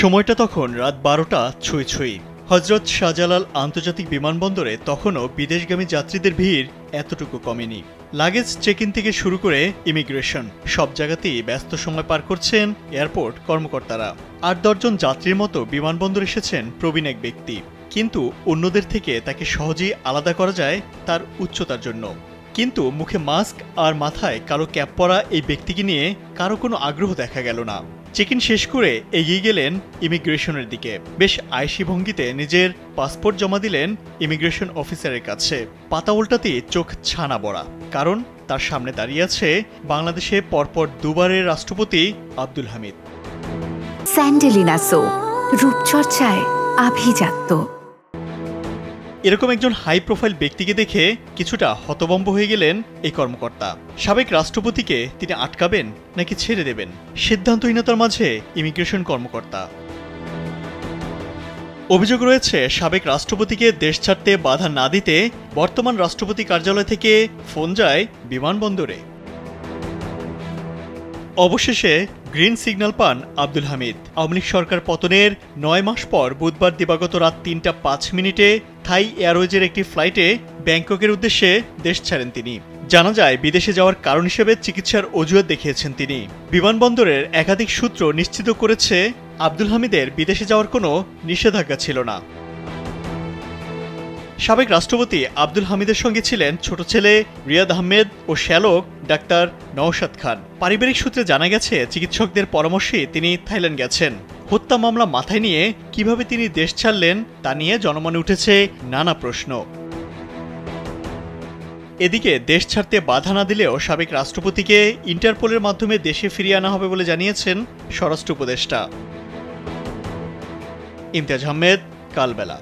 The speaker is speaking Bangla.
সময়টা তখন রাত ১২টা ছুঁই ছুঁই। হজরত শাহজালাল আন্তর্জাতিক বিমানবন্দরে তখনও বিদেশগামী যাত্রীদের ভিড় এতটুকু কমেনি। লাগেজ চেক ইন থেকে শুরু করে ইমিগ্রেশন সব জায়গাতেই ব্যস্ত সময় পার করছেন এয়ারপোর্ট কর্মকর্তারা। ৮-১০ জন যাত্রীর মতো বিমানবন্দর এসেছেন প্রবীণ এক ব্যক্তি, কিন্তু অন্যদের থেকে তাকে সহজেই আলাদা করা যায় তার উচ্চতার জন্য। কিন্তু মুখে মাস্ক আর মাথায় কালো ক্যাপ পরা এই ব্যক্তিকে নিয়ে কারো কোনো আগ্রহ দেখা গেল না। চেক ইন শেষ করে এগিয়ে গেলেন ইমিগ্রেশনের দিকে। বেশ আয়েশি ভঙ্গিতে নিজের পাসপোর্ট জমা দিলেন ইমিগ্রেশন অফিসারের কাছে। পাতা উল্টাতেই চোখ ছানা বড়া, কারণ তার সামনে দাঁড়িয়ে আছে বাংলাদেশে পরপর দুবারের রাষ্ট্রপতি আব্দুল হামিদ। স্যান্ডেলিনা সো, রূপচর্চায় আভিজাত্য। এরকম একজন হাই প্রোফাইল ব্যক্তিকে দেখে কিছুটা হতভম্ব হয়ে গেলেন এই কর্মকর্তা। সাবেক রাষ্ট্রপতিকে তিনি আটকাবেন নাকি ছেড়ে দেবেন, সিদ্ধান্তহীনতার মাঝে ইমিগ্রেশন কর্মকর্তা। অভিযোগ রয়েছে সাবেক রাষ্ট্রপতিকে দেশ ছাড়তে বাধা না দিতে বর্তমান রাষ্ট্রপতি কার্যালয় থেকে ফোন যায় বিমানবন্দরে। অবশেষে গ্রিন সিগন্যাল পান আব্দুল হামিদ। আওয়ামী লীগ সরকার পতনের ৯ মাস পর বুধবার দিবাগত রাত ৩টা ৫ মিনিটে থাই এয়ারওয়েজের একটি ফ্লাইটে ব্যাংককের উদ্দেশ্যে দেশ ছাড়েন তিনি। জানা যায় বিদেশে যাওয়ার কারণ হিসেবে চিকিৎসার অজুহাত দেখিয়েছেন তিনি। বিমানবন্দরের একাধিক সূত্র নিশ্চিত করেছে আব্দুল হামিদের বিদেশে যাওয়ার কোনো নিষেধাজ্ঞা ছিল না। সাবেক রাষ্ট্রপতি আব্দুল হামিদের সঙ্গে ছিলেন ছোট ছেলে রিয়াদ আহমেদ ও শ্যালক ডাক্তার নওশাদ খান। পারিবারিক সূত্রে জানা গেছে চিকিৎসকদের পরামর্শে তিনি থাইল্যান্ড গেছেন। হত্যা মামলা মাথায় নিয়ে কিভাবে তিনি দেশ ছাড়লেন তা নিয়ে জনমনে উঠেছে নানা প্রশ্ন। এদিকে দেশ ছাড়তে বাধা না দিলেও সাবেক রাষ্ট্রপতিকে ইন্টারপোলের মাধ্যমে দেশে ফিরিয়ে আনা হবে বলে জানিয়েছেন স্বরাষ্ট্র উপদেষ্টা। ইমতিয়াজ আহমেদ, কালবেলা।